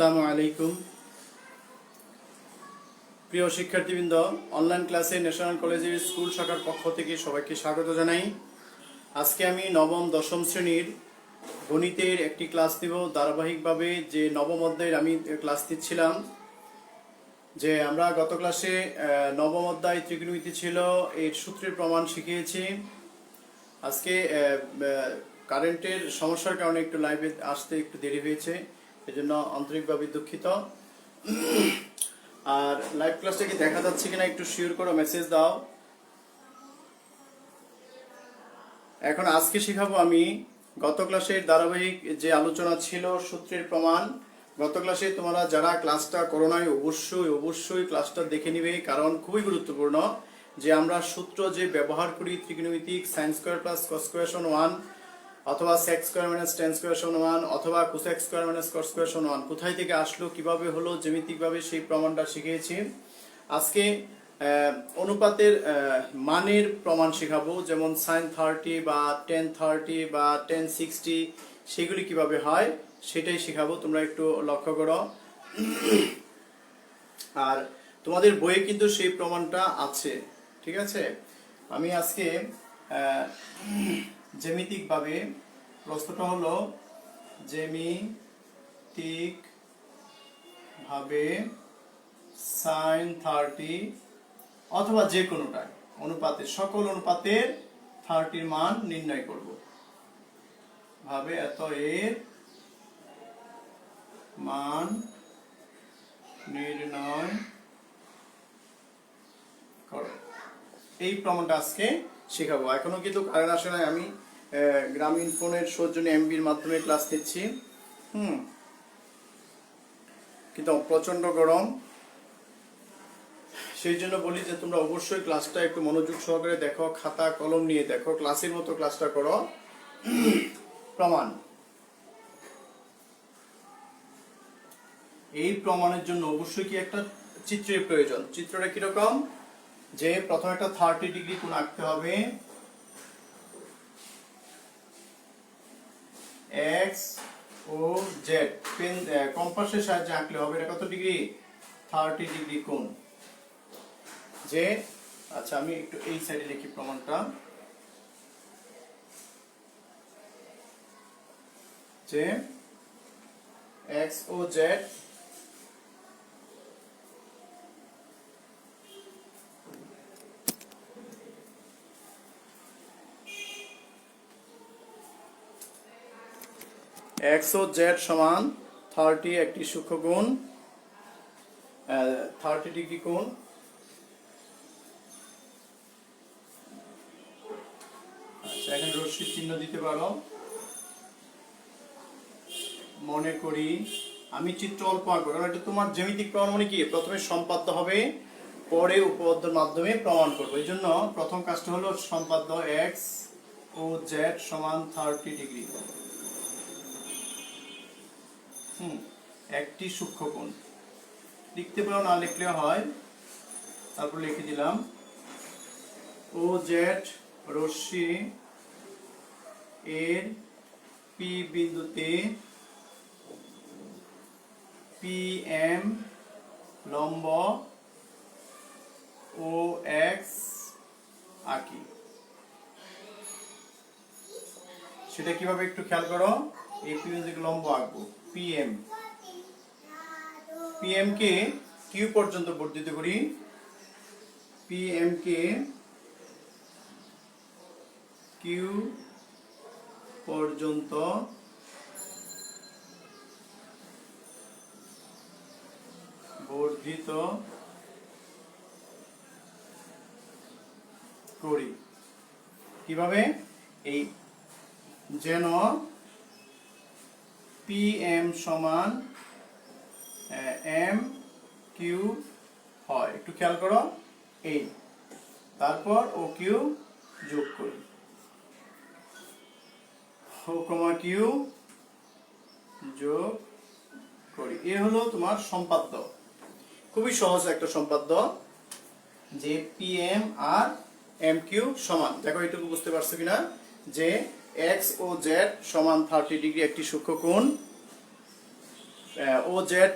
আসসালামু আলাইকুম প্রিয় শিক্ষার্থীবৃন্দ, অনলাইন ক্লাসে ন্যাশনাল কলেজের স্কুল শাখার পক্ষ থেকে সবাইকে স্বাগত জানাই। আজকে আমি নবম দশম শ্রেণীর গণিতের একটি ক্লাস নিব। ধারাবাহিকভাবে যে নবম অধ্যায়ের আমি ক্লাস নিচ্ছিলাম, যে আমরা গত ক্লাসে নবম অধ্যায় ত্রিকোণমিতি ছিল, এর সূত্রের প্রমাণ শিখিয়েছি। আজকে কারেন্টের সমস্যার কারণে একটু লাইভে আসতে একটু দেরি হয়েছে, এজন্য আন্তরিকভাবে দুঃখিত। আর লাইভ ক্লাসটা কি দেখা যাচ্ছে কিনা একটু শিওর করো, মেসেজ দাও। এখন আজকে শেখাবো আমি গত ক্লাসের ধারাবাহিক যে আলোচনা ছিল সূত্রের প্রমাণ। গত ক্লাসে তোমরা যারা ক্লাসটা করো নাই অবশ্যই ক্লাসটা দেখে নিবে, কারণ খুবই গুরুত্বপূর্ণ যে আমরা সূত্র যে ব্যবহার করি ত্রিকোণমিতিক sine square plus cos square সমান 1, অথবা sec square minus tan square সমান 1, অথবা cosec square minus cos square সমান 1 কোথায় থেকে আসলো, কিভাবে হলো, জ্যামিতিকভাবে সেই প্রমাণটা শিখিয়েছি। আজকে অনুপাতের মানের প্রমাণ শেখাবো, যেমন সাইন 30 বা টেন 30 বা টেন 60 সেগুলি কিভাবে হয় সেটাই শেখাবো। তোমরা একটু লক্ষ্য করো। আর তোমাদের বইয়ে কিন্তু সেই প্রমাণটা আছে, ঠিক আছে। আমি আজকে জ্যামিতিকভাবে, প্রশ্নটা হলো জ্যামিতিকভাবে সাইন 30 অথবা যে কোনোটা অনুপাতের, সকল অনুপাতের 30 মান নির্ণয় করব। ভাবে এত এর মান নির্ণয় করো, এই প্রমাণটা আজকে শেখাবো। এখনো কিন্তু কারেন্ট আসে নাই, আমি গ্রামীণ ফোনের সৌজন্য এমবির মাধ্যমে ক্লাস নিচ্ছি। কিন্তু প্রচন্ড গরম, সেই জন্য বলি যে তোমরা অবশ্যই ক্লাসটা একটু মনোযোগ সহকারে দেখো, খাতা কলম নিয়ে দেখো, ক্লাসের মতো ক্লাসটা করো। প্রমাণ, এই প্রমাণের জন্য অবশ্যই কি একটা চিত্রের প্রয়োজন। চিত্রটা কিরকম, যে প্রথমে একটা 30 ডিগ্রি কোণ আঁকতে হবে, এক্স ও জেড পেন কম্পাসের সাহায্যে আঁকলে হবে। এটা কত ডিগ্রি? 30 ডিগ্রি কোণ। যে আচ্ছা, আমি একটু এই সাইডে লিখি প্রমাণটা, যে এক্স ও জেড এক্স ও জেড সমান 30 একটি সূক্ষ্ম কোণ, 30 ডিগ্রি কোণ। আচ্ছা, এখানে রশ্মির চিহ্ন দিতে পারো। মনে করি আমি চিত্র অল্প আঁকবো, কারণ এটা তোমার জ্যামিতিক প্রমাণ মানে কি, প্রথমে সম্পাদ্য হবে, পরে উপপাদ্যের মাধ্যমে প্রমাণ করবো। এই জন্য প্রথম কাজটা হলো সম্পাদ্য এক্স ও জেড সমান 30 ডিগ্রি, একটি সূক্ষ্ম কোণ। লিখতে পারো, না লিখলেও হয়। তারপর লিখে দিলাম ও জেড রশ্মি এর পি বিন্দুতে পি এম লম্ব ও এক্স আঁকি। সেটা কিভাবে একটু খেয়াল করো। এই পি বিন্দুকে লম্ব আঁকবো, পিএম কে কিউ পর্যন্ত বর্ধিত করি, পিএম কে কিউ পর্যন্ত বর্ধিত করি। কিভাবে? এই যেন পিএম সমান এম কিউ হয়, একটু খেয়াল করো। এই তারপর ও কিউ যোগ করি, ও কমা কিউ যোগ করি। এ হলো তোমার সম্পাদ্য, খুবই সহজ একটা সম্পাদ্য, যে পিএম আর এম কিউ সমান। দেখো এটুকু বুঝতে পারছো কিনা, যে এক্স ও জেড সমান 30 ডিগ্রি একটি সূক্ষ্ম কোণ, ও জেড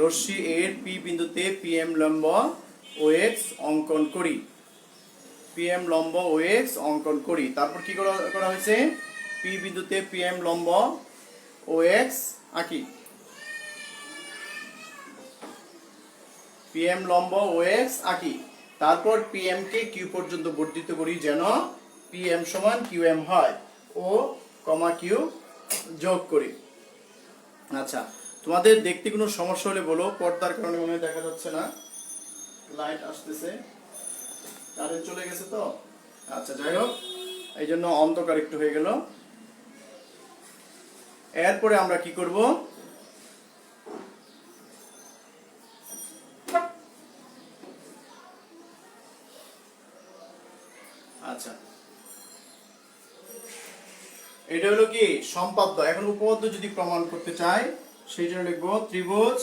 রশ্মি এর পি বিন্দুতে পিএম লম্ব ও এক্স অঙ্কন করি। পিএম লম্ব ও এক্স অঙ্কন করি। তারপর কি করা হয়েছে? পি বিন্দুতে পিএম লম্ব ও এক্স আঁকি। পিএম লম্ব ও এক্স আঁকি। তারপর পিএম কে কিউ পর্যন্ত বর্ধিত করি যেন পিএম সমান কিউএম হয়, ও কমা কিউ যোগ করি। আচ্ছা, তোমাদের দেখতে কোনো সমস্যা হলে বলো। পর্দার কারণে মনে হয় দেখা যাচ্ছে না, লাইট আসতেছে, কারেন্ট চলে গেছে তো। আচ্ছা, যাই হোক, এই জন্য অন্ধকার একটু হয়ে গেল। এরপরে আমরা কি করব? আচ্ছা, এটা হলো কি সম্পাদ্য। এখন উপপাদ্য যদি প্রমাণ করতে চাই সেই জন্য লিখবো ত্রিভুজ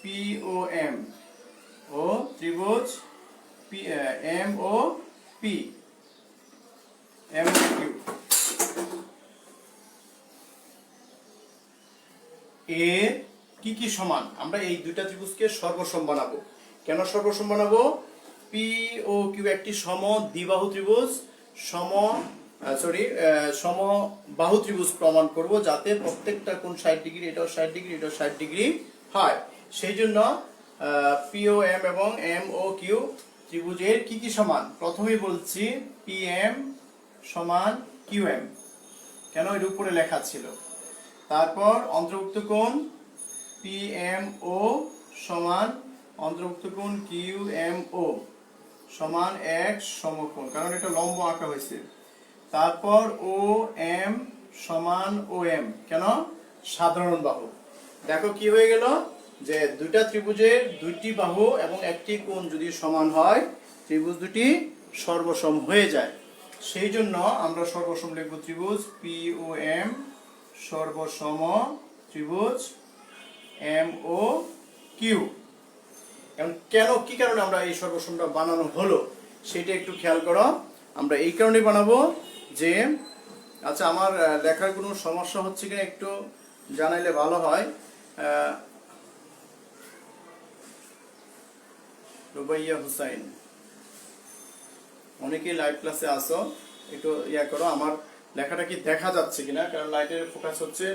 পি ও এম ও ত্রিভুজ P M O P M O Q এর কি কি সমান। আমরা এই দুইটা ত্রিভুজকে সর্বসম বানাবো। কেন সর্বসম বানাবো? পি ও কিউ একটি সম দ্বিবাহু ত্রিভুজ, সম বাহু ত্রিভুজ প্রমাণ করব, যাতে প্রত্যেকটা কোণ 60 ডিগ্রি, এটাও 60 ডিগ্রি, এটাও 60 ডিগ্রি হয়। সেই জন্য পি ও এম এবং এম ও কিউ ত্রিভুজের কি কি সমান। প্রথমেই বলছি পি এম সমান কিউ এম, কেন এর উপরে লেখা ছিল। তারপর অন্তর্ভুক্ত কোণ পি এম ও সমান অন্তর্ভুক্ত কোণ কিউ এম ও সমান এক সমকোণ, কারণ এটা লম্ব আঁকা হয়েছে। তারপর ও এম সমান ও এম, কেন? সাধারণ বাহু। দেখো কি হয়ে গেল, যে দুইটা ত্রিভুজের দুইটি বাহু এবং একটি কোণ যদি সমান হয়, ত্রিভুজ দুটি সর্বসম হয়ে যায়। সেই জন্য আমরা সর্বসম লিখব ত্রিভুজ পি ও এম সর্বসম ত্রিভুজ এম ও কিউ। কেন, কি কারণে আমরা এই সর্বসমটা বানানো হলো সেটা একটু খেয়াল করো। আমরা এই কারণে বানাবো যে, আচ্ছা, আমার লেখার কোনো সমস্যা হচ্ছে কিনা একটু জানাইলে ভালো হয়। রুবাইয়া হুসাইন, অনেকেই লাইভ ক্লাসে আসো, একটু ইয়া করো আমার লেখাটা কি দেখা যাচ্ছে কিনা, কারণ লাইটের ফোকাস হচ্ছে,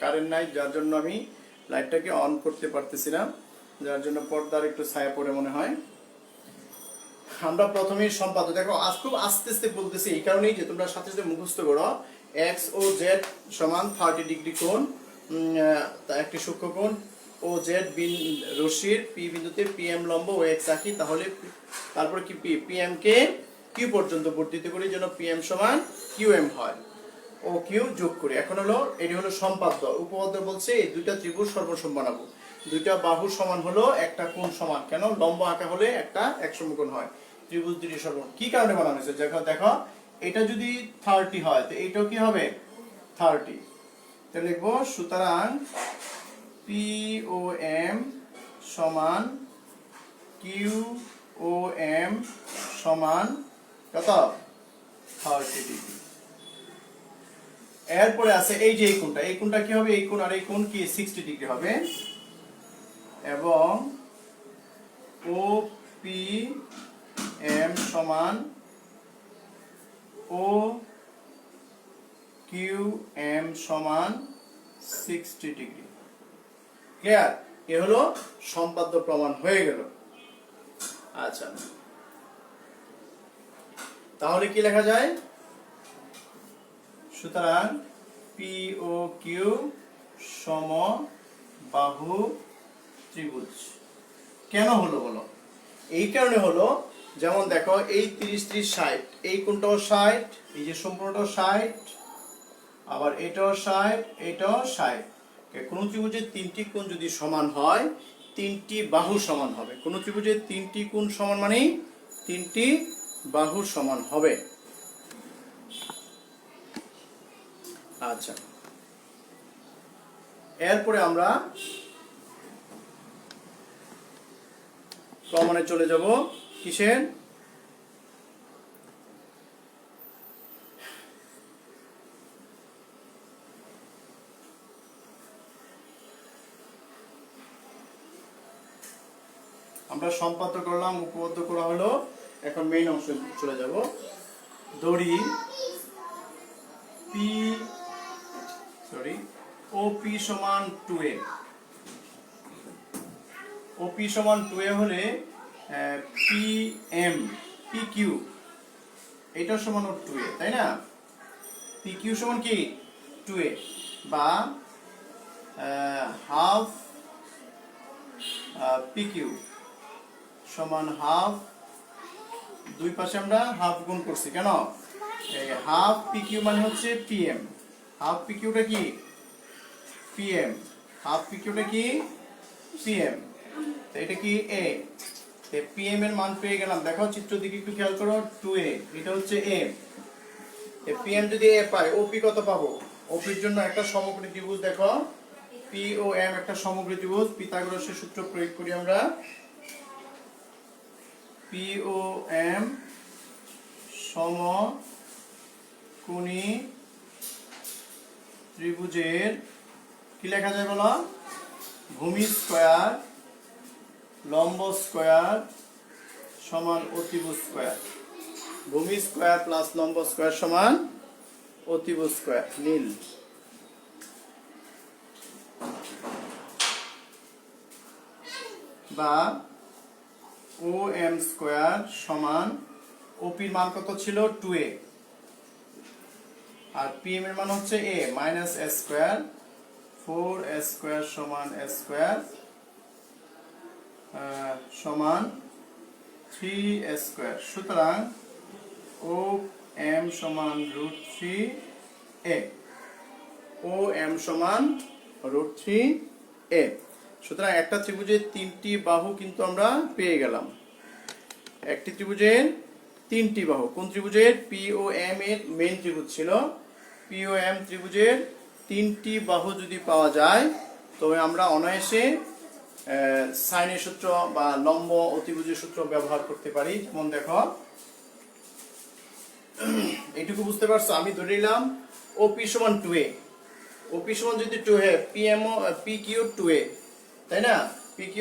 কারেন্ট নাই, যার জন্য আমি লাইটটাকে অন করতে পারতেছি না, যার জন্য পর্দার একটু ছায়া পড়ে মনে হয়। আমরা প্রথমেই সম্পাদ্য দেখো, আজ খুব আস্তে আস্তে বলতেছি এই কারণেই যে তোমরা সাথে সাথে মুখস্থ করো। এক্স ও জেড সমান 30 ডিগ্রি কোণ, একটি সূক্ষ্মকোণ ও জেড রশ্মির পি বিন্দুতে পিএম লম্ব ও এক্স আঁকি। তাহলে তারপর কি পিএম কে কিউ পর্যন্ত বর্ধিত করি যেন পিএম সমান কিউএম হয়, ও কিউ যোগ করি। এখন হলো এটি হলো সম্পাদ্য। উপপাদ্য বলছে এই দুইটা ত্রিভুজ সর্বসম বানাবো। দুইটা বাহু সমান হলো একটা কোণ সমান, কেন? লম্ব আঁকা হলে একটা এক সমকোণ হয়। ত্রিভুজ দুটি সর্বসম কি কারণে বানানো হয়েছে? দেখো এটা যদি 30 হয় তো এইটাও কি হবে 30। তাহলে লিখবো সুতরাং পি ও এম সমান কিউ ও এম সমান কত? 30 ডিগ্রি। এরপরে আছে এই যে এই কোণটা কি হবে? এই কোণ আর এই কোণ কি 60 ডিগ্রি হবে, এবং ও পি এম সমান ও কিউ এম সমান 60 ডিগ্রি। ক্লিয়ার? এ হলো সম্পাদ্য প্রমাণ হয়ে গেল। আচ্ছা, তাহলে কি লেখা যায়? সুতরাং পি ও কিউ সমবাহু ত্রিভুজ। কেন হলো বলো? এই কারণে হলো, যেমন দেখো এই 30 30 60, এই কোণটাও 60, এই যে সম্পূর্ণটাও 60, আবার এটাও 60, এটাও 60। কোন ত্রিভুজের তিনটি কোণ যদি সমান হয়, তিনটি বাহু সমান হবে। কোন ত্রিভুজের তিনটি কোণ সমান মানে তিনটি বাহু সমান হবে। আচ্ছা, এরপরে আমরা প্রমাণে চলে যাব। কিসের? আমরা সম্পাদ্য করলাম, উপপাদ্য করা হলো। এখন মেইন অংশে চলে যাব। দড়ি OP সমান 2a। OP সমান 2a হলে PQ এটা সমান 2a, তাই না? PQ সমান কি 2a, বা হাফ PQ সমান হাফ, দুই পাশে আমরা হাফ গুণ করছি কেন? এই হাফ PQ মানে হচ্ছে PM, হাফ PQ টা কি PM, হাফ PQ টা কি PM, তো এটা কি A। PM এর মান পেয়ে গেলাম, দেখো চিত্র দিকে একটু খেয়াল করো, 2a, এটা হচ্ছে A। PM যদি A পাই, OP কত পাবো? OP এর জন্য একটা সমকোণী ত্রিভুজ, দেখো POM একটা সমকোণী ত্রিভুজ, পিথাগোরাসের সূত্র প্রয়োগ করি আমরা। POM সমকোণী ত্রিভুজের কি লেখা যায় বলো? ভূমি স্কয়ার লম্ব স্কয়ার সমান অতিভুজ স্কয়ার। ভূমি স্কয়ার প্লাস লম্ব স্কয়ার সমান অতিভুজ স্কয়ার, নীল। বা OM স্কয়ার সমান, OP এর মান কত ছিল 2a, আর PM এর মান হচ্ছে a minus a square, 4a square সমান a স্কয়ার সমান 3a স্কয়ার। সুতরাং OM সমান √3a, OM সমান √3a। সুতরাং একটা ত্রিভুজের তিনটি বাহু কিন্তু আমরা পেয়ে গেলাম। একটি ত্রিভুজের তিনটি বাহু, কোন ত্রিভুজের? POM এর মেইন ত্রিভুজ ছিল। POM ত্রিভুজের তিনটি বাহু যদি পাওয়া যায়, তবে আমরা অনায়াসে সাইনের সূত্র বা লম্ব অতিভুজের সূত্র ব্যবহার করতে পারি। যেমন দেখো, এইটুকু বুঝতে পারছো? আমি ধরে নিলাম OP সমান 2a, OP সমান যদি 2a, PQ 2a, তাই না? PQ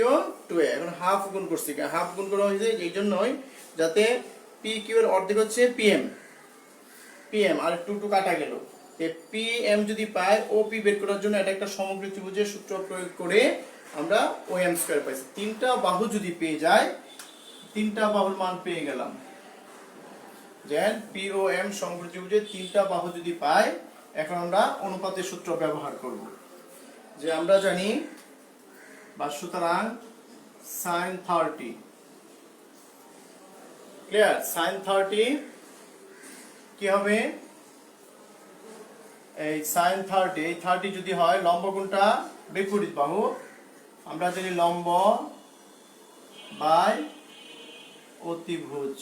2a, এখন হাফ গুণ করছি, হাফ গুণ করা হয়েছে এই জন্যই যাতে PQ এর অর্ধেক হচ্ছে PM, আর 2 কাটা গেল। PM যদি পাই, OP বের করার জন্য এটা একটা সমগ্র ত্রিভুজের সূত্র প্রয়োগ করে আমরা OM স্কয়ার পাইছি। তিনটা বাহু যদি পেয়ে যায়, তিনটা বাহুর মান পেয়ে গেলাম। যেন POM সমগ্র ত্রিভুজের তিনটা বাহু যদি পাই, এখন আমরা অনুপাতের সূত্র ব্যবহার করব। যে আমরা জানি, বা সুতরাং sin 30, ক্লিয়ার? sin 30 কি হবে? এই sin 30, এই 30 যদি হয়, লম্ব কোণটা বিপরীত বাহু, আমরা জানি লম্ব বাই অতিভুজ,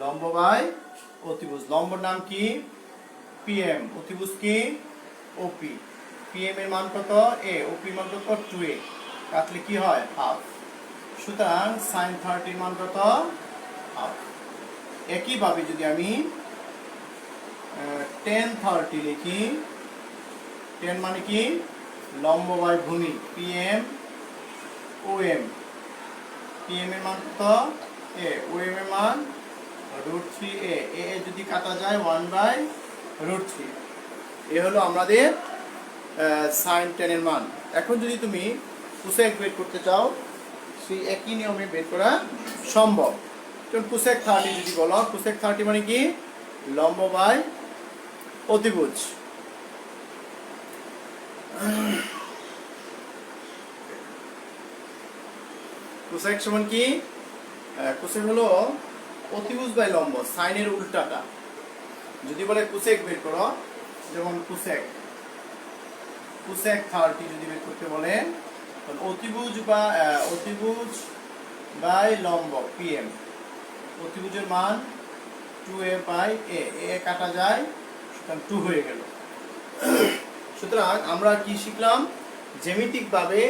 লম্ব বাই অতিভুজ। লম্বর নাম কি? PM, অতিভুজ কি? OP। PM এর মান কত? a, OP এর মান কত? 2a, কাটলে কি হয়? হাফ। সুতরাং sin 30 এর মান কত? হাফ। একই ভাবে যদি আমি tan 30 লিখি, tan মানে কি? লম্ব বাই ভূমি, PM OM, PM এর মান কত? a, OM এর মান √3a, a যদি কাটা যায় 1/√3। এ হলো আমাদের sin 10 এর মান। এখন যদি তুমি কোসেক বের করতে চাও, সেই একই নিয়মে বের করা সম্ভব। যেমন কোসেক 30 যদি বলো, কোসেক 30 মানে কি? লম্ব বাই অতিভুজ। কোসেক সমান কি? কোসেক হলো অতিভুজ বাই লম্ব, সাইনের উল্টাটা। যদি বলে কোসেক বের করো, যেমন কোসেক 30 যদি বের করতে বলে, অতিভুজ বা অতিভুজ বাই লম্ব PM, অতিভুজের মান 2a বাই a, কাটা যায়, সুতরাং 2 হয়ে গেল। সুতরাং আমরা কি শিখলাম? জ্যামিতিক ভাবে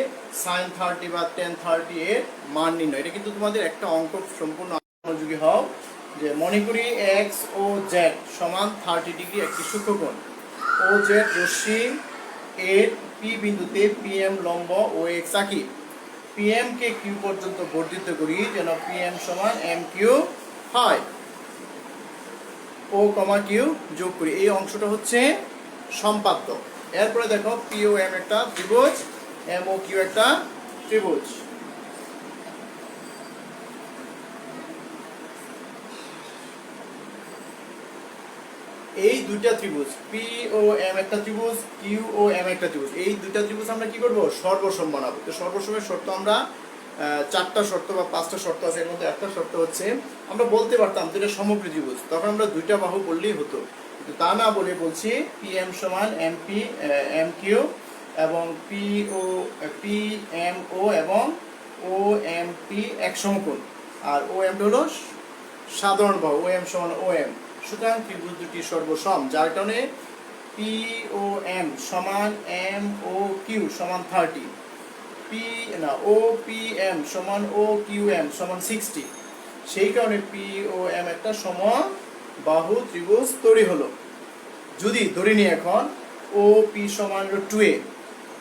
sin 30 বা tan 30 এর মান নির্ণয়। এটা কিন্তু তোমাদের একটা অঙ্ক সম্পূর্ণ মনোযোগী হও, যে মনে করি x ও z সমান 30 ডিগ্রি একটি সূক্ষ্মকোণ। OZ রশ্মি এর P বিন্দুতে PM লম্ব ও x আঁকি। পিএম কে কিউ পর্যন্ত বর্ধিত করি যেন পিএম সমান এম কিউ হয়, ও কমা কিউ যোগ করি। এই অংশটা হচ্ছে সম্পাদ্য। এরপরে দেখো পি ও এম একটা ত্রিভুজ, এম ও কিউ একটা ত্রিভুজ। এই দুইটা ত্রিভুজ পি ও এম একটা ত্রিভুজ, কিউ ও এম একটা ত্রিভুজ, এই দুইটা ত্রিভুজ আমরা কি করব, সর্বসম বানাবো। তো সর্বসমের শর্ত আমরা চারটা শর্ত বা পাঁচটা শর্ত আছে, এর মধ্যে একটা শর্ত হচ্ছে আমরা বলতে পারতাম যেটা সমগ্র ত্রিভুজ, তখন আমরা দুইটা বাহু বললেই হতো, কিন্তু তা না বলে বলছি পি এম সমান এম পি এম কিউ এবং পি এম ও এবং ও এম পি এক সমকোণ, আর ও এম হলো সাধারণ বাহু, ও এম সমান ও এম। সুতরাং ত্রিভুজ দুটি সর্বসম, যার কারণে পি ও এম সমান এম ও কিউ সমান 30, ও পি এম সমান ও কিউ এম সমান 60। সেই কারণে পি ও এম একটা সমবাহু ত্রিভুজ তৈরি হলো। যদি ধরে নিই এখন ও পি সমান 2a,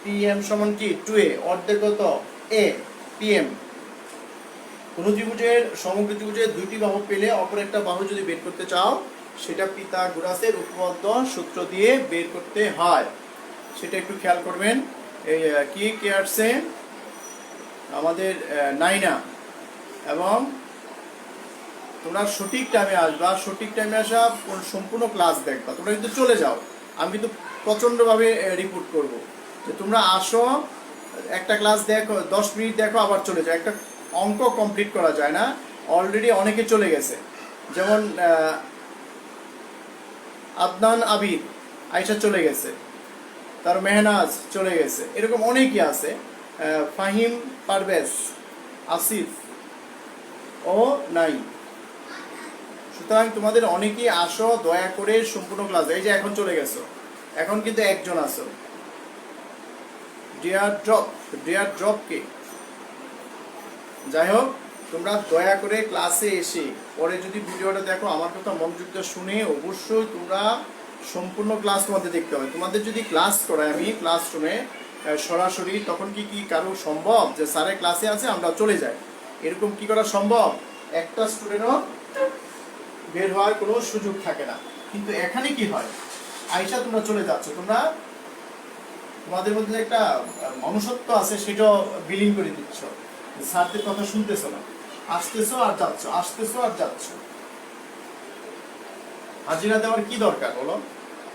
পি এম সমান কি 2a, অর্ধেক কত a, পি এম। কোন ত্রিভুজের সমগ্র ত্রিভুজের দুইটি বাহু পেলে অপর একটা বাহু যদি বের করতে চাও, সেটা পিথাগোরাসের উপপাদ্য সূত্র দিয়ে বের করতে হয়, সেটা একটু খেয়াল করবেন। এই কি আসছে আমাদের নাইনা, এবং তোমরা সঠিক টাইমে আসবা, সঠিক টাইমে আসা সম্পূর্ণ ক্লাস দেখবা। তোমরা কিন্তু চলে যাও, আমি কিন্তু প্রচণ্ডভাবে রিপোর্ট করব যে তোমরা আসো, একটা ক্লাস দেখো, 10 মিনিট দেখো, আবার চলে যাও। একটা অঙ্ক কমপ্লিট করা যায় না, অলরেডি অনেকে চলে গেছে। যেমন আদনান আবিদ আয়শা চলে গেছে, তার মেহনাজ চলে গেছে, এরকম অনেকেই আছে, ফাহিম পারভেজ, আসিফ ও নাই। সুতরাং তোমাদের অনেকেই আসো, দয়া করে সম্পূর্ণ ক্লাস। এই যে এখন চলে গেছো, এখন কিন্তু একজন আছো, ডিয়ার ড্রপ কে। যাই হোক, তোমরা দয়া করে ক্লাসে এসে পরে যদি ভিডিওটা দেখো, আমার কথা মনোযোগ দিয়ে শুনে অবশ্যই তোমরা সম্পূর্ণ ক্লাস তোমাদের দেখতে হবে। তোমাদের যদি ক্লাস করাই আমি ক্লাসরুমে সরাসরি, তখন কি কারো সম্ভব যে স্যারের ক্লাসে আছে আমরা চলে যাই? এরকম কি করা সম্ভব? একটা স্টুডেন্টও বের হওয়ার কোনো সুযোগ থাকে না। কিন্তু এখানে কি হয়, আয়শা তোমরা চলে যাচ্ছ, তোমরা তোমাদের মধ্যে একটা মনুষ্যত্ব আছে, সেটাও বিলীন করে দিচ্ছ, স্যারদের কথা শুনতেছো না, আসতেছো আর যাচ্ছ, আসতেছো আর যাচ্ছ। হাজিরা দেওয়ার কি দরকার বলো?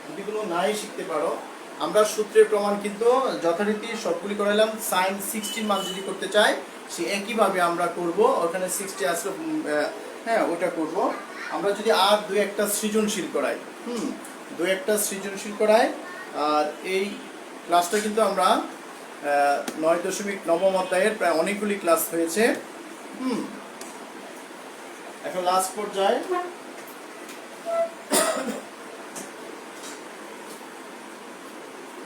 যদি কোনো নাই শিখতে পারো, আমরা সূত্রের প্রমাণ কিন্তু যথারীতি সবগুলি করাইলাম। সাইন 60 মান যদি করতে চাই, সে একইভাবে আমরা করব, ওখানে 60 আসলে হ্যাঁ ওটা করব। আমরা যদি আর দুই একটা সৃজনশীল করাই, দুই একটা সৃজনশীল করাই, আর এই ক্লাসটা কিন্তু আমরা 9.9 অধ্যায়ের প্রায় অনেকগুলি ক্লাস হয়েছে। এখন লাস্ট পর্যায়ে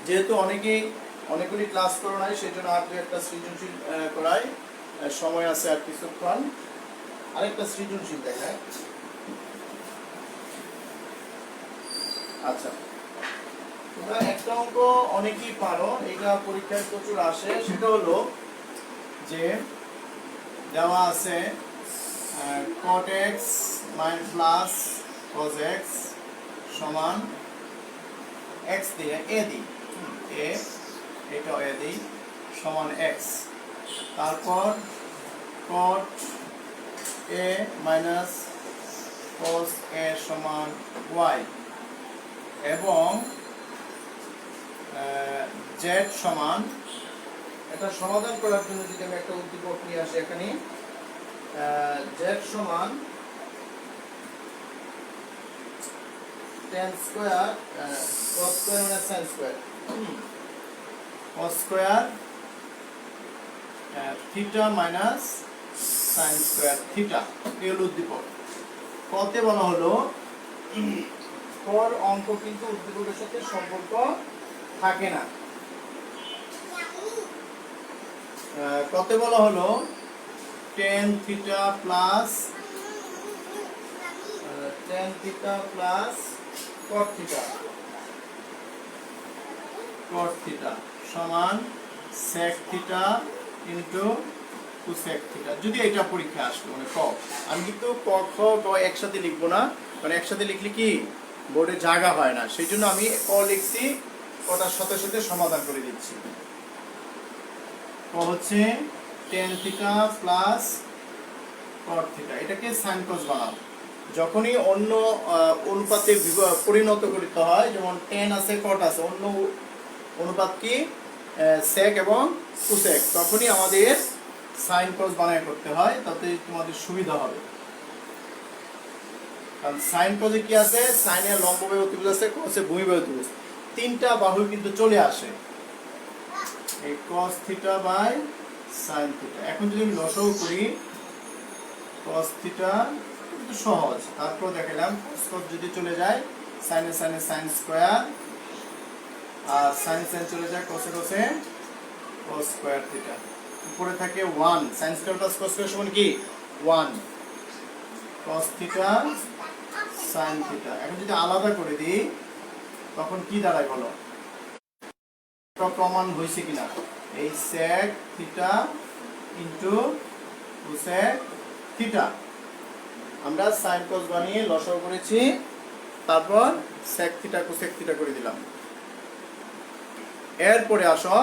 যেহেতু অনেকগুলি ক্লাস করো নাই, সেই জন্য আর দুই একটা সৃজনশীল করাই, সময় আছে আর কিছুক্ষণ। আরেকটা সৃজনশীল দেখায়। আচ্ছা, তোমরা একটা অঙ্ক অনেকেই পারো, এটা পরীক্ষায় প্রচুর আসে, সেটা হলো যে দেওয়া আছে cot x plus cos x সমান x দিয়ে a দিই, এটা a দিই সমান x, তারপর cot a minus cos a সমান y, এবং z সমান, এটা সমাধান করার জন্য যদি আমি একটা উদ্দীপক নিয়ে আসি এখানে, z সমান tan square cos square minus sin square, cos square theta minus sin square theta. এই হলো উদ্দীপক। কতে বলা হলো পর অঙ্ক কিন্তু উদ্দীপকের সাথে সম্পর্ক থাকে না। কতে বলা হলো tan theta plus cot theta সমান sec theta into cosec theta, যদি এটা পরীক্ষা আসলো মানে ক, আমি কিন্তু ক খ গ একসাথে লিখবো না, মানে একসাথে লিখলে কি বোর্ডে জায়গা হয় না, সেই জন্য আমি ক লিখছি, কটার সাথে সাথে সমাধান করে দিচ্ছি। ক হচ্ছে tan theta plus cot theta, এটাকে সাইন কস বানাবো। যখনই অন্য অনুপাতে পরিণত করতে হয়, যেমন টেন আছে কট আছে, অন্য অনুপাত কি সেক এবং কুসেক, তখনই আমাদের সাইন কস বানায় করতে হয়, তাতে তোমাদের সুবিধা হবে। কারণ সাইন কসে কি আছে, সাইনের লম্ব বাহু অতিভুজ আছে, কসে ভূমি বাহু অতিভুজ, তিনটা বাহু কিন্তু চলে আসে, এই cos theta by sine theta. এখন যদি আমি লসাগু করি, কস থিটা কিন্তু সহজ, তারপর দেখালাম কস কস যদি চলে যায়, সাইনে সাইনে সাইন স্কয়ার, আর সাইন সাইন চলে যায় কসে কসে কস স্কয়ার থিটা, উপরে থাকে 1, sine square plus cos square সমান কি 1, কস থিটা সাইন থিটা। এখন যদি আলাদা করে দিই তখন কি দাঁড়ায় বলো, প্রমাণ হয়েছে কিনা, এই sec theta into cosec theta, আমরা sin cos বানিয়ে লসাগু করেছি, তারপর sec থিটা cosec থিটা করে দিলাম। এরপরে আসো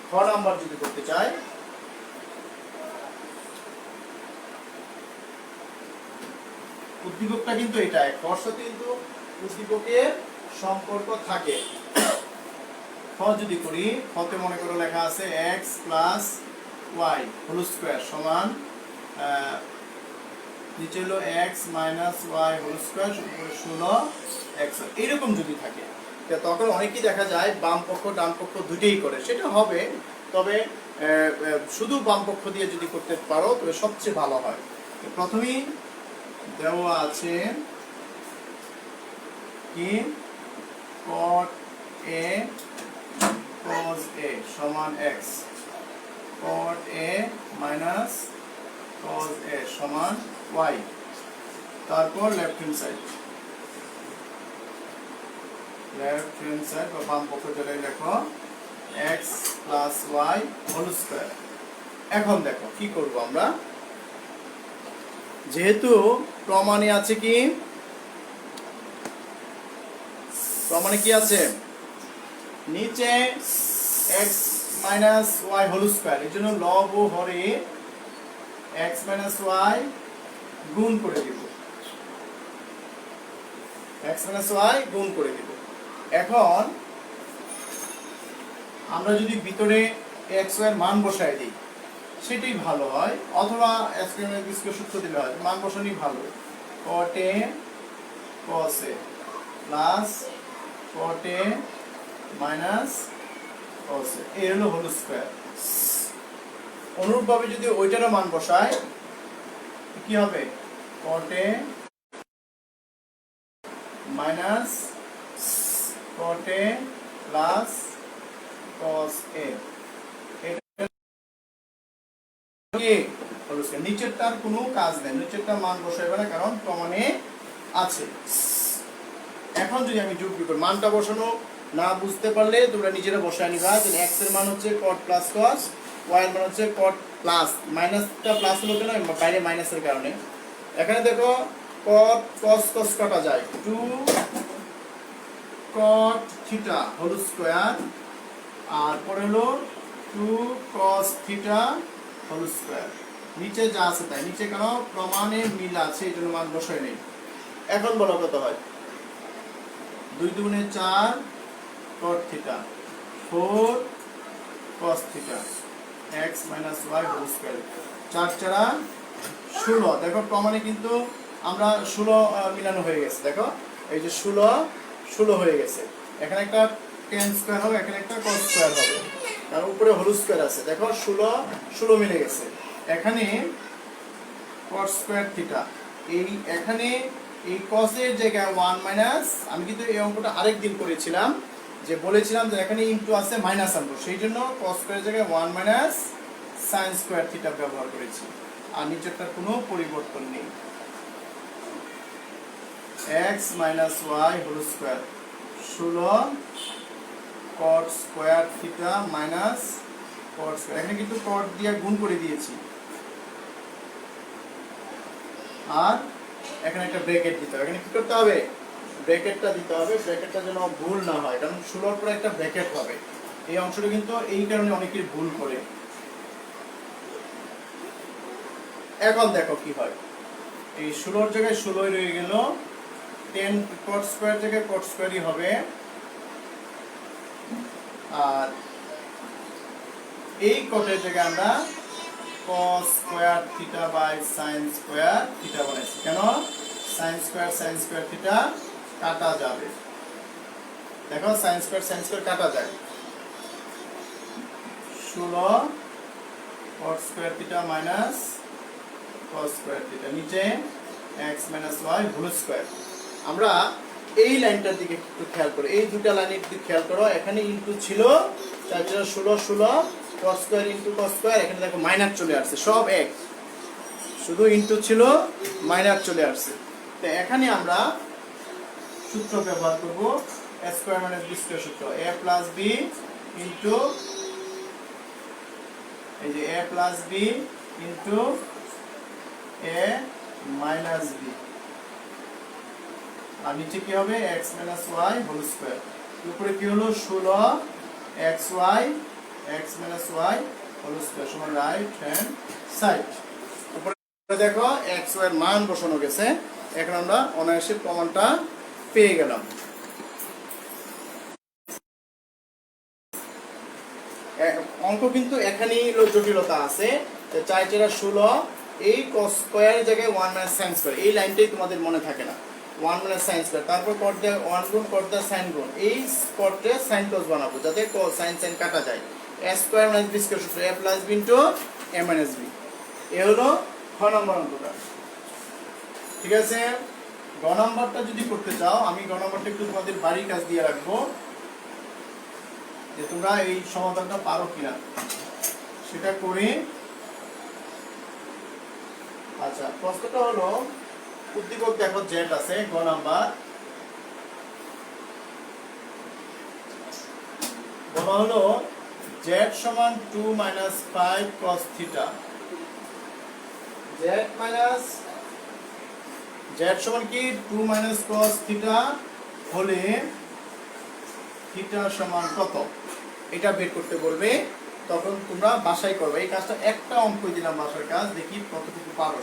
খ নাম্বার যদি করতে চাই, উদ্দীপকটা কিন্তু এটাই, খর সাথে কিন্তু উদ্দীপকের সম্পর্ক থাকে। খ যদি করি, খতে মনে করো লেখা আছে x plus y whole square সমান, নিচে হলো x minus y whole square, উপরে 16x, এইরকম যদি থাকে তখন অনেকেই দেখা যায় বাম পক্ষ ডান পক্ষ দুটেই করে, সেটা হবে, তবে শুধু বাম পক্ষ দিয়ে যদি করতে পারো তবে সবচেয়ে ভালো হয়। প্রথমেই দেওয়া আছে কি cot a cos a সমান x, cot a minus cos a সমান y, তারপর লেফট হ্যান্ড সাইড বা বাম পক্ষ ধরে লেখো x plus y whole square. এখন দেখো কি করব আমরা, যেহেতু প্রমাণে আছে কি, প্রমাণে কি আছে নিচে x minus y whole square, এর জন্য লব ও হরে x মাইনাস ওয়াই গুণ করে দিব, x মাইনাস ওয়াই গুণ করে দিব। এখন আমরা যদি ভিতরে x y এর মান বসায় দিই সেটাই ভালো হয়, অথবা স্কয়ার সূত্র দিলে হয়, মান বসানোই ভালো। cot a cos a plus cot a minus cos a, এর হলো হোল স্কয়ার। অনুরূপভাবে যদি ওইটারও মান বসায় কি হবে, cot a minus cot a plus cos a, নিচেরটার কোনো কাজ নেই, নিচেরটার মান বসাইবে না, কারণ প্রমাণে আছে। এখন যদি আমি যোগ করি, মানটা বসানো না বুঝতে পারলে তোমরা নিজেরা বসায় নিবা, যে x এর মান হচ্ছে cot প্লাস cos, y এর মান হচ্ছে cot প্লাস, মাইনাসটা প্লাস হলো কেন, বাইরে মাইনাসের কারণে। এখানে দেখো cot cos cos কাটা যায়, 2 cot থিটা হোল স্কয়ার, আর পরে হলো 2 cos থিটা হোল স্কয়ার, নিচে যা আছে তাই, নিচে কেন প্রমাণে মিল আছে এই জন্য মান বসাই নেই। এখন বলো কত হয়, 2 দুগুণে 4 cot theta, 4 cos theta, x minus y whole square, 4 4 16। দেখো প্রমাণে কিন্তু আমরা 16 মিলানো হয়ে গেছে, দেখো এই যে 16 হয়ে গেছে, এখানে একটা tan স্কয়ার হবে, এখানে একটা cos স্কয়ার হবে, কারণ উপরে হোল স্কয়ার আছে, দেখো 16 মিলে গেছে। এখানে cot স্কয়ার থিটা, এই এখানে এই cos এর জায়গায় 1 মাইনাস, আমি কিন্তু এই অঙ্কটা আরেকদিন করেছিলাম, যে বলেছিলাম যে এখানে ইনটু আছে মাইনাস আনবো, সেই জন্য cos স্কয়ার জায়গায় 1 মাইনাস sin স্কয়ার থিটা ব্যবহার করেছি, আর নিচেরটার কোনো পরিবর্তন নেই। x minus y whole square 16 cot square theta minus cot square, এখানে কিন্তু কট দিয়ে গুণ করে দিয়েছি, আর এখানে একটা ব্র্যাকেট দিতে হবে। এখানে কি করতে হবে, ব্র্যাকেটটা দিতে হবে, ব্র্যাকেটটা যেন ভুল না হয়, কারণ 16 পরে একটা ব্র্যাকেট হবে। এই অংশটা কিন্তু এই কারণে অনেকেই ভুল করে। এখন দেখো কি হয়, এই 16 জায়গায় 16ই রয়ে গেল, 10 কট স্কয়ার জায়গায় কট স্কয়ারই হবে, আর এই কটের জায়গায় আমরা cos square theta by sin square theta বানাইছি। কেন, sin স্কয়ার থিটা কাটা যাবে, দেখো sin স্কয়ার কাটা যায়, 16 cot square theta minus cos square theta, নিচে x minus y whole square. আমরা এই লাইনটার দিকে একটু খেয়াল করো, এই দুটো লাইনের দিকে খেয়াল করো, এখানে ইনটু ছিল 4 16 cos square into cos square, এখানে দেখো মাইনাস চলে আসছে, সব এক, শুধু ইনটু ছিল মাইনাস চলে আসছে। তো এখানে আমরা সূত্র ব্যবহার করব a square minus b square সূত্র, a প্লাস b ইনটু এই যে a plus b into a minus b, আর নিচে কি হবে x minus y whole square, উপরে কি হলো 16 xy x minus y whole square সমান রাইট হ্যান্ড সাইড। উপরে দেখো xy এর মান বসানো গেছে, এখন আমরা অনায়াসে প্রমাণটা পেয়ে গেলাম। অঙ্ক কিন্তু এখানেই জটিলতা আছে, 4 4 16, এই cos স্কয়ার জায়গায় 1 মাইনাস sin স্কয়ার, এই লাইনটাই তোমাদের মনে থাকে না, 1 মাইনাস sin স্কয়ার, তারপর cot দিয়ে 1 গুণ cot দিয়ে sin গুণ, এই cot-টা sin cos বানাবো যাতে sin কাটা যায়, a square minus b square সূত্র, a plus b into a minus b। এই হলো খ নম্বর অঙ্কটা, ঠিক আছে। গ নম্বরটা যদি করতে চাও, আমি গ নম্বরটা একটু তোমাদের বাড়ির কাজ দিয়ে রাখবো, যে তোমরা এই সমাধানটা পারো কিনা সেটা করে। আচ্ছা, প্রশ্নটা হলো উদ্দীপক দেখো z আছে, গ নাম্বার বলা হলো z সমান 2 মাইনাস 5 cos থিটা, z সমান কি 2 মাইনাস cos থিটা হলে থিটা সমান কত, এটা বের করতে বলবে। তখন তোমরা বাসায় করবে এই কাজটা, একটা অঙ্ক দিলাম বাসার কাজ, দেখি কতটুকু পারো।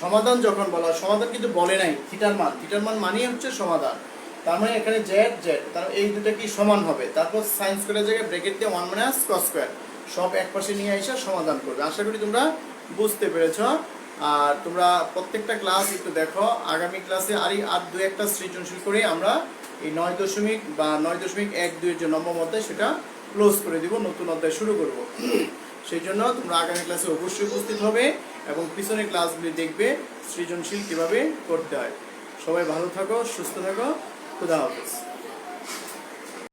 সমাধান যখন বলা, সমাধান কিন্তু বলে নাই থিটার মান মানেই হচ্ছে সমাধান, তার মানে এখানে z তার এই দুটো কি সমান হবে, তারপর sin স্কয়ারের জায়গায় ব্র্যাকেট দিয়ে 1 মাইনাস cos স্কয়ার, সব একপাশে নিয়ে এসে সমাধান করবে। আশা করি তোমরা বুঝতে পেরেছো। আর তোমরা প্রত্যেকটা ক্লাস একটু দেখো, আগামী ক্লাসে আর দু একটা সৃজনশীল করে আমরা এই 9.1-2 যে নম্বর অধ্যায় সেটা ক্লোজ করে দিব, নতুন অধ্যায় শুরু করব। সেই জন্য তোমরা আগামী ক্লাসে অবশ্যই উপস্থিত হবে এবং পিছনের ক্লাসগুলি দেখবে সৃজনশীল কিভাবে করতে হয়। সবাই ভালো থাকো, সুস্থ থাকো, খুদা হাফেজ।